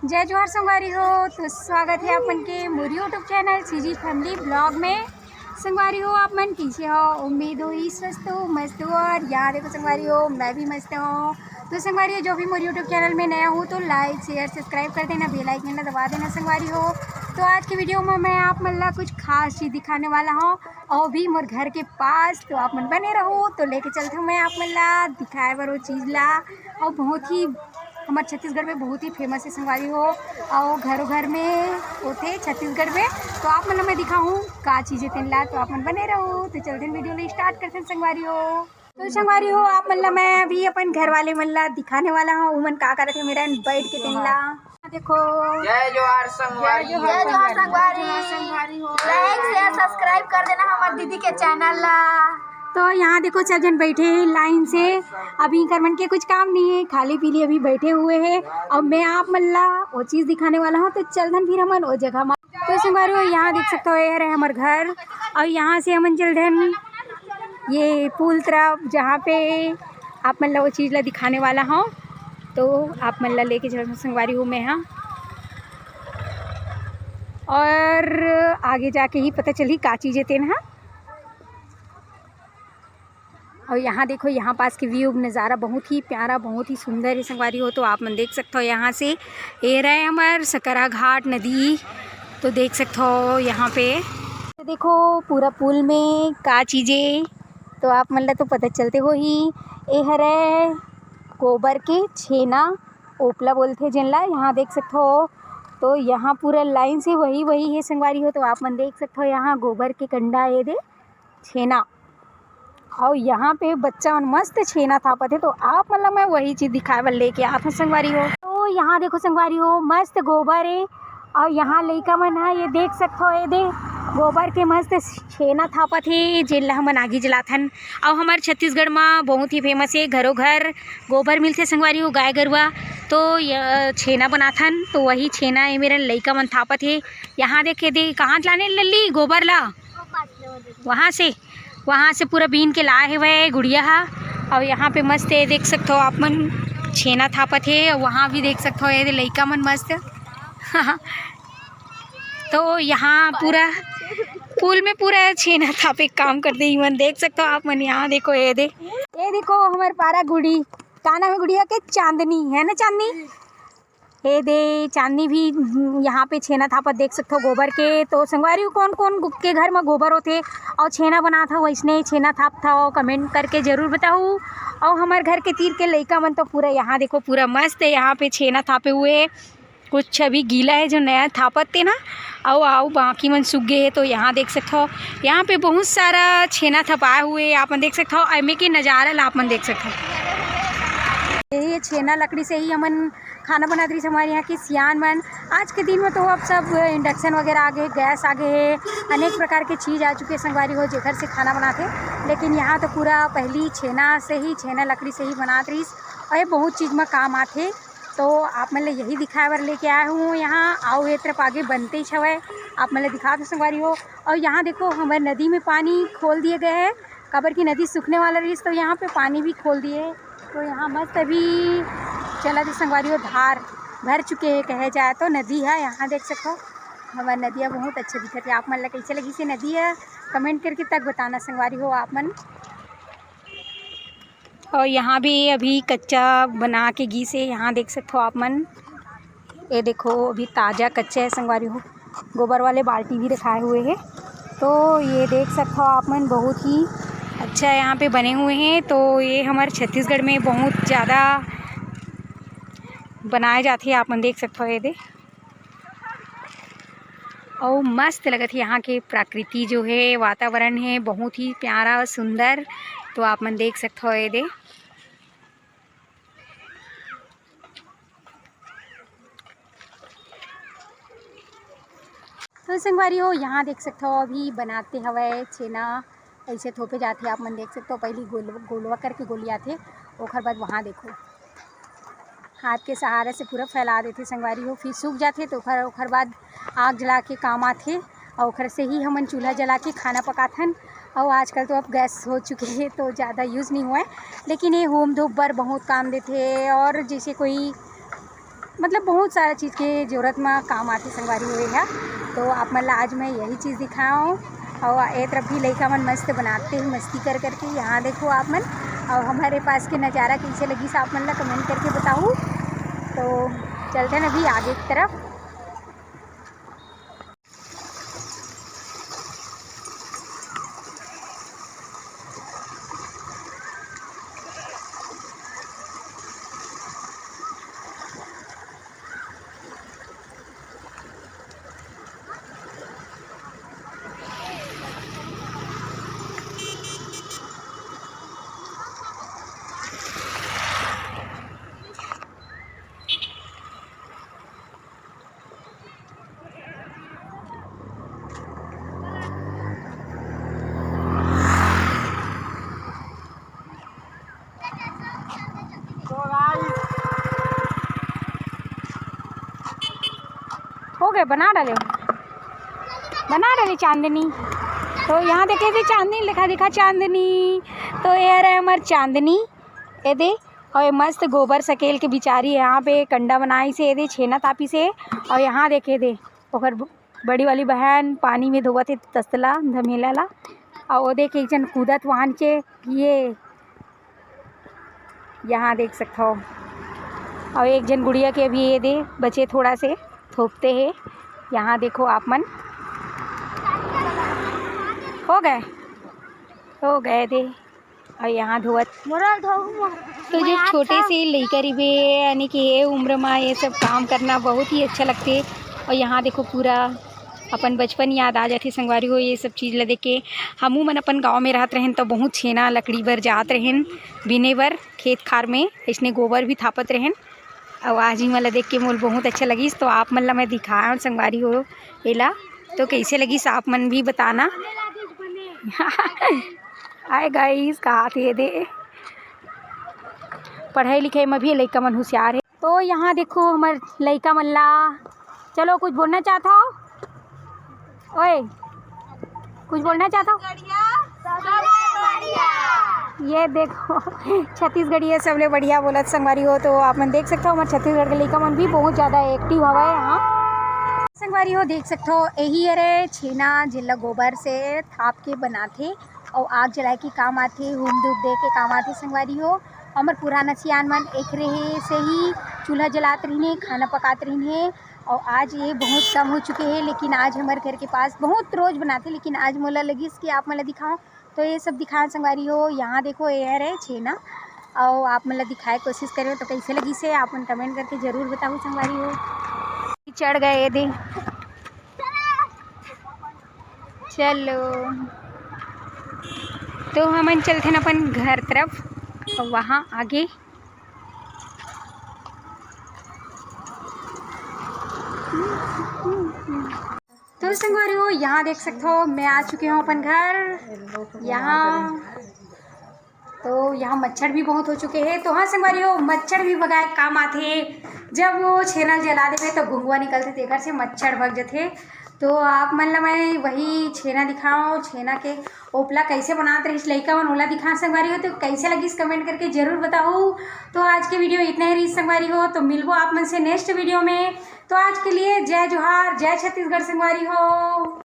जय जोहार संगवारी हो। तो स्वागत है अपन के मोर YouTube channel CG family blog में। संगवारी हो आप मन कैसे हो? उम्मीद हो ही स्वस्थ हो, मस्त हो। और यहाँ देखो संगवारी हो, मैं भी मस्त हूँ। तो संगवारी हो, जो भी मोर यूट्यूब चैनल में नया हो तो लाइक शेयर सब्सक्राइब कर देना, बेल आइकन दबा देना संगवारी हो। तो आज की वीडियो में मैं आप मन ला कुछ खास चीज़ दिखाने वाला हूँ और भी मोर घर के पास। तो आप मन बने रहो, तो लेके चलते हूँ मैं आप मन ला दिखाए बर वो चीज़ ला। और बहुत ही हमारे छत्तीसगढ़ में बहुत ही फेमस है संगवारी हो, और घरों घर में होते छत्तीसगढ़ में। तो आप मतलब मैं दिखाऊँ का चीज़ें तेन ला, तो आप मन बने रहो। तो चलते हैं वीडियो स्टार्ट करते हैं संगवारी हो। तो संगवारी हो आप मतलब मैं अभी अपन घर वाले मन ला दिखाने वाला हूँ, उमन का करे थे मेरा बैठ के तेन ला। देखो जय जोहार संगवारी, जय जोहार संगवारी हो। लाइक शेयर सब्सक्राइब कर देना हमारे दीदी के चैनल ला। तो यहाँ देखो सब जन बैठे हैं लाइन से। अभी करमन के कुछ काम नहीं है, खाली पीली अभी बैठे हुए हैं। अब मैं आप मल्ला वो चीज़ दिखाने वाला हूँ। तो चल धन फिर हमन वो जगह में। तो संगवारी हो यहाँ देख सकते हो, ये रहे हमारे घर। और यहाँ से हमन चल धन ये पुल तरफ, जहाँ पे आप मल्ला वो चीज़ ला दिखाने वाला हूँ। तो आप मल्ला लेके चल संगवारी हो मैं। हाँ, और आगे जाके ही पता चली का चीज़ें तेन। हाँ, और यहाँ देखो, यहाँ पास के व्यू नज़ारा बहुत ही प्यारा, बहुत ही सुंदर है संगवारी हो। तो आप मन देख सकते हो यहाँ से ये रहे हमारे सकरा घाट नदी। तो देख सकते हो यहाँ पे तो देखो पूरा पुल में का चीज़ें। तो आप मन ला तो पता चलते हो ही, ये हरे गोबर के छेना ओपला बोलते जिनला। यहाँ देख सकते हो, तो यहाँ पूरा लाइन से वही है संगवारी हो। तो आप मन देख सकते हो यहाँ गोबर के कंडा ये दे छेना, और यहाँ पे बच्चा मन मस्त छेना थापत है। तो आप मतलब मैं वही चीज़ दिखाए बर लेके आत हूँ संगवारी हो। तो यहाँ देखो संगवारी हो, मस्त गोबर है। और यहाँ लइका मन है, ये देख सकते हो, ये दे गोबर के मस्त छेना थापत है, जेला हमन आगी जलाथन। और हमारे छत्तीसगढ़ में बहुत ही फेमस है, घरों घर गोबर मिलते संगवारी हो, गाय गरुआ। तो छेना बनाथन, तो वही छेना ये मेरा लइका मन थापत है। यहाँ देखे दे कहाँ लाने लल्ली गोबर ला, वहाँ से पूरा बीन के लाए हुए गुड़िया है। और यहाँ पे मस्त है, देख सकते हो आप मन छेना थापत है। वहाँ भी देख सकते हो ये लइका मन मस्त। तो यहाँ पूरा पुल में पूरा छेना थापे काम कर दे मन, देख सकते हो आप मन। यहाँ देखो ये देखो हमारे पारा गुड़ी, का नाम है गुड़िया के? चांदनी है ना, चांदनी। ये दे चांदनी भी यहाँ पे छेना थापत देख सकते हो गोबर के। तो संगवारी कौन कौन के घर में गोबर होते और छेना बना था वैसने छेना थाप था, और कमेंट करके ज़रूर बताओ। और हमारे घर के तीर के लइका मन तो पूरा यहाँ देखो पूरा मस्त है, यहाँ पे छेना थापे हुए। कुछ अभी गीला है जो नया थापत थे ना, आओ बाकी मन सूख गए है। तो यहाँ देख सकते हो, यहाँ पे बहुत सारा छेना थपाए हुए आप मन देख सकते हो। एमे के नज़ारा आप मन देख सकते हो। ये छेना लकड़ी से ही हमन खाना बनाते रही हमारे यहाँ की सियान मन। आज के दिन में तो अब सब इंडक्शन वगैरह आ गए, गैस आ गए है, अनेक प्रकार के चीज़ आ चुके हैं संगवारी हो जेकर से खाना बनाते। लेकिन यहाँ तो पूरा पहली छेना से ही, छेना लकड़ी से ही बनाते रही, और ये बहुत चीज़ में काम आते। तो आप मतलब यही दिखाए बर लेके आए हूँ यहाँ। आओ ये तरफ आगे बनते ही छवे, आप मतलब दिखा दो संगवारी हो। और यहाँ देखो हमारे नदी में पानी खोल दिए गए हैं, कबर की नदी सूखने वाला रही, तो यहाँ पे पानी भी खोल दिए। तो यहाँ मस्त अभी चला थी संगवारी हो, धार भर चुके हैं कहे जाए तो। नदी है यहाँ देख सकते हो, हमारी नदियाँ बहुत अच्छे दिखते हैं। आप मन ला कैसे लगी से नदी है, कमेंट करके तक बताना संगवारी हो आप मन। और यहाँ भी अभी कच्चा बना के घी से, यहाँ देख सकते हो आप मन। ये देखो अभी ताज़ा कच्चा है संगवारी हो, गोबर वाले बाल्टी भी रखाए हुए हैं। तो ये देख सकते हो आप मन, बहुत ही अच्छा यहाँ पे बने हुए हैं। तो ये हमारे छत्तीसगढ़ में बहुत ज़्यादा बनाए जाते हैं, आप मन देख सकते हो। ये दे और मस्त लगत है, यहाँ के प्रकृति जो है, वातावरण है बहुत ही प्यारा और सुंदर। तो आप मन देख सकते हो ये दे। तो संगवारी हो यहाँ देख सकते हो, अभी बनाते हवे छेना ऐसे थोपे जाते। आप मन देख सकते हो, पहली गोलवा करके गोलिया थे, ओखर बाद वहाँ देखो हाथ के सहारे से पूरा फैला देते संगवारी हो। फिर सूख जाते तो ओखर बाद आग जला के काम आते, और ओखर से ही हमन चूल्हा जला के खाना पकाथन। और आजकल तो अब गैस हो चुके हैं तो ज़्यादा यूज़ नहीं हुआ है, लेकिन ये होम धूप बर बहुत काम देते। और जैसे कोई मतलब बहुत सारा चीज़ के ज़रूरत में काम आती संगवारी हुए है। तो आप मतलब आज मैं यही चीज़ दिखाऊँ और ए तरफ भी लड़का मन मस्त बनाते हैं मस्ती कर करके। यहाँ देखो आप मन और हमारे पास के नज़ारा कैसे लगी से आप मन ला कमेंट करके बताऊँ। तो चलते हैं अभी आगे की तरफ। हो गए बना डाले चांदनी। तो यहाँ देखे थे चांदनी लिखा दिखा चांदनी। तो ये है हमारी चांदनी ये दे। और ये मस्त गोबर सकेल के बिचारी यहाँ पे कंडा बनाई से ये दे छेना तापी से। और यहाँ देखे दे ओकर बड़ी वाली बहन पानी में धोवत है तसला धमेला ला। और वो देख एक जन कूदत वहाँ के ये यहाँ देख सकते हो। और एक जन गुड़िया के अभी ये दे बचे थोड़ा से थोपते हैं। यहाँ देखो आप मन हो गए थे। और यहाँ धोवत तो जो छोटे से लड़का रिबे यानी कि ये उम्र में ये सब काम करना बहुत ही अच्छा लगते। और यहाँ देखो पूरा अपन बचपन याद आ जाती संगवारी हो ये सब चीज़ ला देख के। हमू मन अपन गाँव में रहत रहें तो बहुत छेना लकड़ी बर जात रहें बिने बर खेत खार में इसने गोबर भी थापत रहें। और आज ही मला देख के मोल बहुत अच्छा लगी। तो आप मन ला मैं दिखाया संगवारी हो एला तो कैसे लगी आप मन भी बताना। आए गाइस कहा थे दे पढ़ाई लिखाई में भी लड़का मन होशियार है। तो यहाँ देखो हमार लड़का मन ला चलो कुछ बोलना चाहता हो। ओए कुछ बोलना चाहता हो। ये देखो छत्तीसगढ़ी है सबले बढ़िया बोलत संगवारी हो। तो आप मन देख सकते हो हमारे छत्तीसगढ़ के लड़का मन भी बहुत ज़्यादा एक्टिव हवा है यहाँ संगवारी हो। देख सकते हो यही अरे छेना जिला गोबर से थाप के बनाते और आग जलाए के काम आते हुम धूप दे के काम आते संगवारी हो। हमार पुराना सियान मन एक रहे से ही चूल्हा जलाते रही खाना पकाते रही। और आज ये बहुत कम हो चुके हैं लेकिन आज हमारे घर के पास बहुत रोज़ बनाते। लेकिन आज मोला लगी कि आप मला दिखाओ तो ये सब दिखाएं संगवारी हो। यहाँ देखो ये है छेना और आप मतलब दिखाए कोशिश करें तो कैसे लगी से आप मन कमेंट करके ज़रूर बताओ संगवारी हो। चढ़ गए दे चलो तो हम चलते हैं अपन घर तरफ और वहाँ आगे तो संगवारी हो यहाँ देख सकते हो मैं आ चुकी हूँ अपन घर। यहाँ तो यहाँ मच्छर भी बहुत हो चुके हैं। तो हाँ संगवारी हो मच्छर भी भगाए काम आते जब वो छेना जला देते तो घुंगुआ निकलते थे घर से मच्छर भग जाते। तो आप मन ला मैं वही छेना दिखाऊँ छेना के ओपला कैसे बनाते रही लड़का मन ओला दिखा संगवारी हो। तो कैसे लगी कमेंट करके ज़रूर बताओ। तो आज के वीडियो इतना ही रही संगवारी हो। तो मिलबो आप मन से नेक्स्ट वीडियो में। तो आज के लिए जय जोहार जय छत्तीसगढ़ संगवारी हो।